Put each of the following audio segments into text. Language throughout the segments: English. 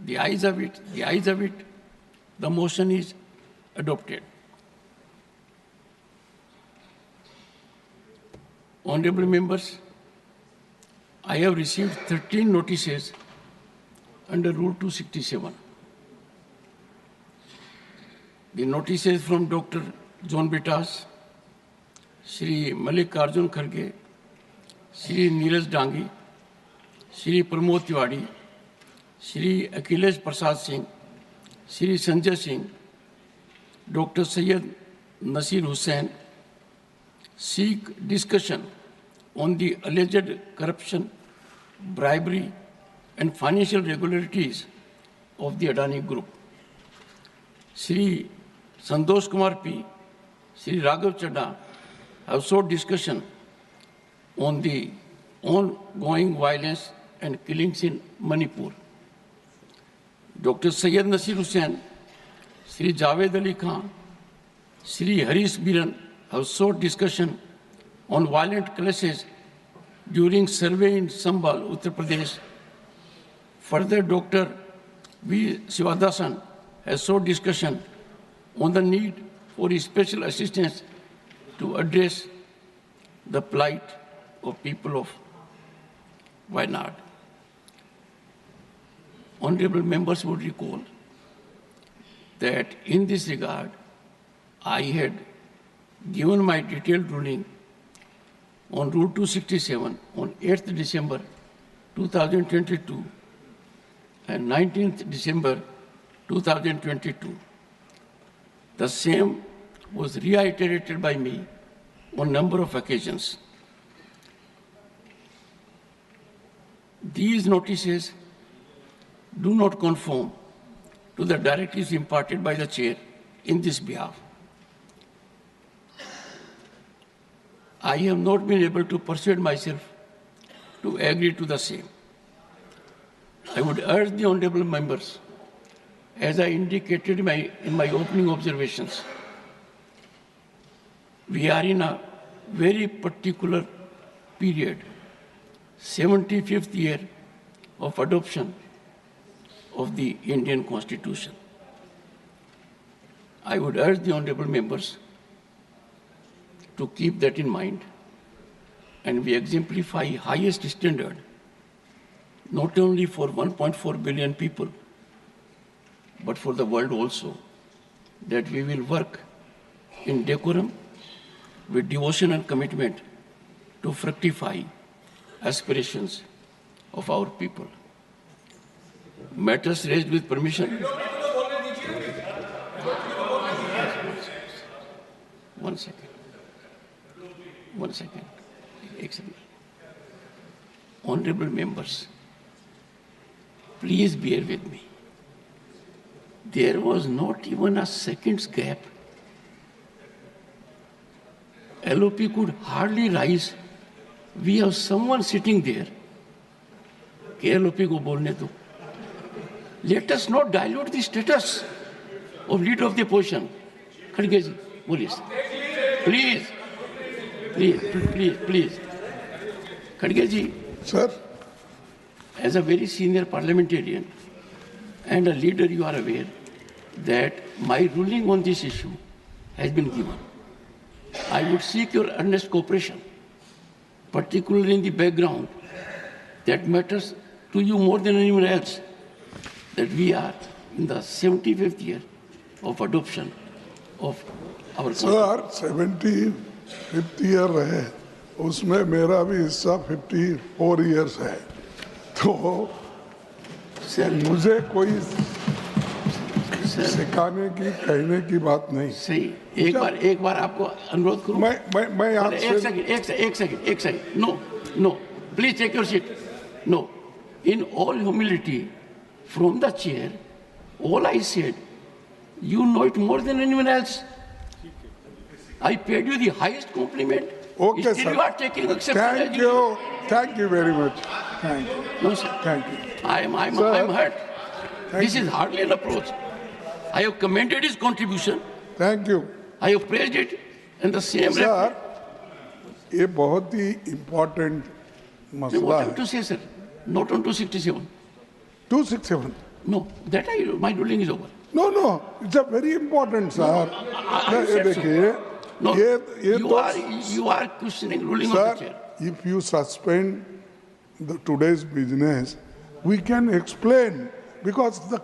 The ayes have it. The ayes have it. The motion is adopted. Honorable members, I have received 13 notices under Rule 267. The notices from Dr. John Bitas, Shri Malik Arjun Kharge, Shri Neeraj Dangi, Shri Pramod Tiwari, Shri Akhilesh Prasad Singh, Shri Sanjay Singh, Dr. Syed Nasir Hussain seek discussion on the alleged corruption, bribery, and financial irregularities of the Adani Group. Shri Santosh Kumar P., Shri Raghav Chadha have sought discussion on the ongoing violence and killings in Manipur. Dr. Syed Nasir Hussain, Shri Javed Ali Khan, Shri Harish Biran have sought discussion on violent clashes during survey in Sambhal, Uttar Pradesh. Further, Dr. V. Sivadasan has sought discussion on the need for special assistance to address the plight of people of Wayanad. Honorable members would recall that in this regard, I had given my detailed ruling on Rule 267 on 8th December 2022 and 19th December 2022. The same was reiterated by me on a number of occasions. These notices do not conform to the directives imparted by the Chair in this behalf. I have not been able to persuade myself to agree to the same. I would urge the honorable members, as I indicated in my opening observations, we are in a very particular period, 75th year of adoption of the Indian Constitution. I would urge the honorable members to keep that in mind, and we exemplify highest standard not only for 1.4 billion people, but for the world also, that we will work in decorum with devotion and commitment to fructify aspirations of our people. Matters raised with permission. One second. Excellent. Honorable members, please bear with me. There was not even a second's gap. LOP could hardly rise. We have someone sitting there. LOP ko bolne do. Let us not dilute the status of leader of the opposition. Kharge ji, boliye. Please. Kharge ji. Sir. As a very senior parliamentarian and a leader, you are aware that my ruling on this issue has been given. I would seek your earnest cooperation, particularly in the background that matters to you more than anyone else, that we are in the 75th year of adoption of our Sir, 75th year है, उसमें मेरा भी हिस्सा 54 years है, तो मुझे कोई सिखाने की कहने की बात नहीं। सही, एक बार आपको अनुरोध करूं। मैं आपसे एक second. No, please take your seat. No, in all humility, from the chair, all I said, you know it more than anyone else. I paid you the highest compliment. Okay, still sir. You are taking exception. Thank you very much. Thank you. No, sir. Thank you. I'm hurt. This is hardly an approach. I have commended his contribution. Thank you. I have praised it, and the same. Sir, ये बहुत ही important मसला What I है। have to say, sir? Not on 267. 267. No, that my ruling is over. No, no, it's a very important, sir. I ये said so. देखिए, No, ये you are questioning ruling of the sir, chair. if you suspend today's business, we can explain because the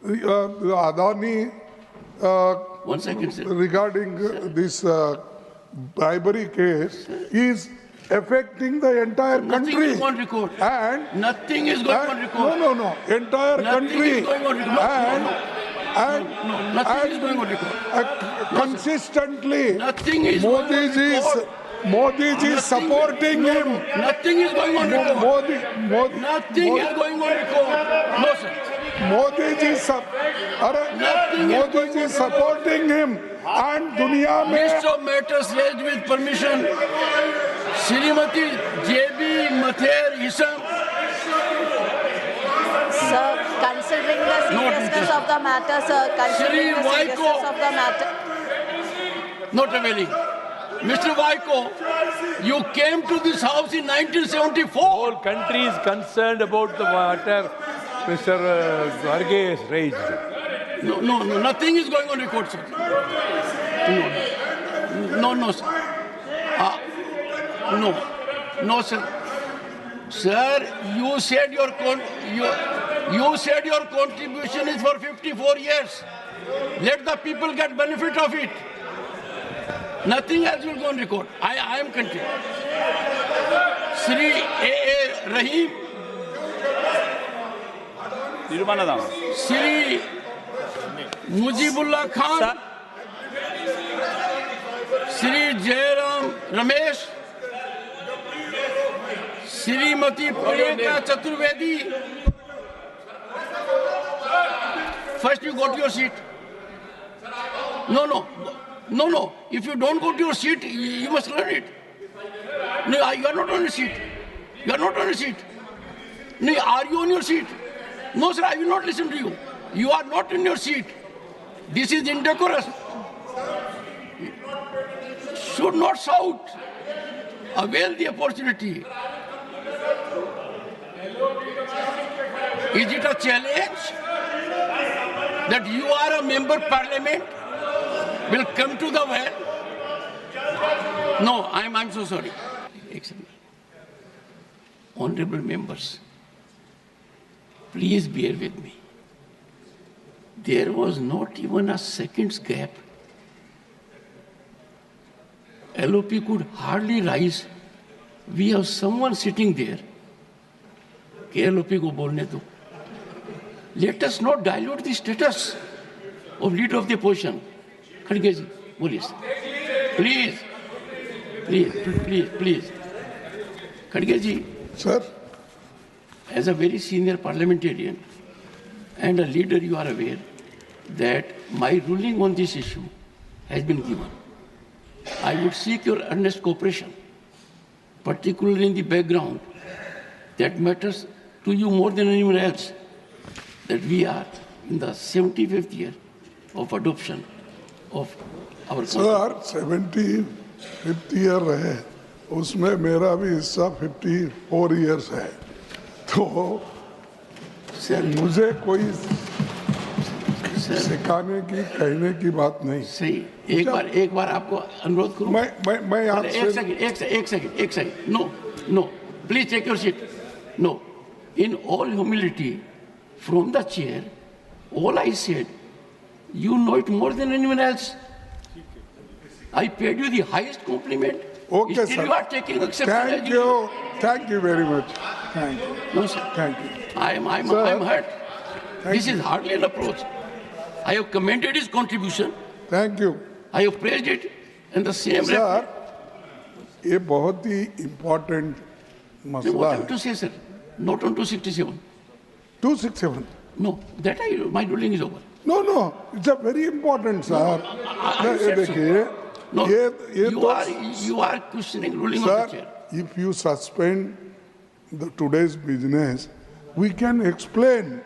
Adani 1 second, sir. regarding this bribery case is affecting the entire Nothing country. is on record. And Nothing is going on record. no, entire Nothing country. is going on record. And Nothing is going on record. consistently, Nothing is going on record. Modi ji is supporting him. Nothing is going on record. Nothing is going on record. No, sir. Modi ji is supporting him. And दुनिया में List of matters raised with permission. Srimati J.B. Mather Isam. Sir, considering the seriousness of the matter, sir, considering the seriousness of the matter. Not availing. Mr. Vaiko, you came to this house in 1974. Whole country is concerned about the matter Mr. Varghese has raised. No, nothing is going on record, sir. No, sir. No, sir. Sir, you said you said your contribution is for 54 years. Let the people get benefit of it. Nothing else will go on record. I am continuing. Sri A.A. Rahim, Sri Mujibullah Khan, Sri Jairam Ramesh, Srimati Priyanka Chaturvedi. First you go to your seat. No. If you don't go to your seat, you must learn it. No, you are not on your seat. You are not on your seat. No, are you on your seat? No, sir, I will not listen to you. You are not in your seat. This is indecorous. Should not shout. Avail the opportunity. Is it a challenge that you are a member parliament will come to the well? No, I'm so sorry. Excellent. Honorable members, please bear with me. There was not even a second's gap. LOP could hardly rise. We have someone sitting there. LOP को बोलने दो. Let us not dilute the status of leader of the opposition. खड़गे जी, बोलिए sir. Please. खड़गे जी. Sir, as a very senior parliamentarian and a leader, you are aware that my ruling on this issue has been given. I would seek your earnest cooperation, particularly in the background that matters to you more than anyone else, that we are in the 75th year of adoption of our sir, 75th year है, उसमें मेरा भी हिस्सा 54 years है. तो मुझे कोई सिखाने की कहने की बात नहीं. सही. एक बार आपको अनुरोध करूं. मैं आपसे एक second. No. Please take your seat. No. In all humility, from the chair, all I said, you know it more than anyone else. I paid you the highest compliment. Okay, Still sir. you are taking exception. Thank you very much. Thank you. No, sir. Thank you. I'm Sir, hurt. This is hardly an approach. I have commended his contribution. Thank you. I have praised it. And the same Sir, ये बहुत ही important what मसला I have है. to say, sir, not on 267. 267. No, my ruling is over. No, it's a very important, sir. I ये said so. देखिए, No, ये you are questioning ruling of sir, the chair. if you suspend today's business, we can explain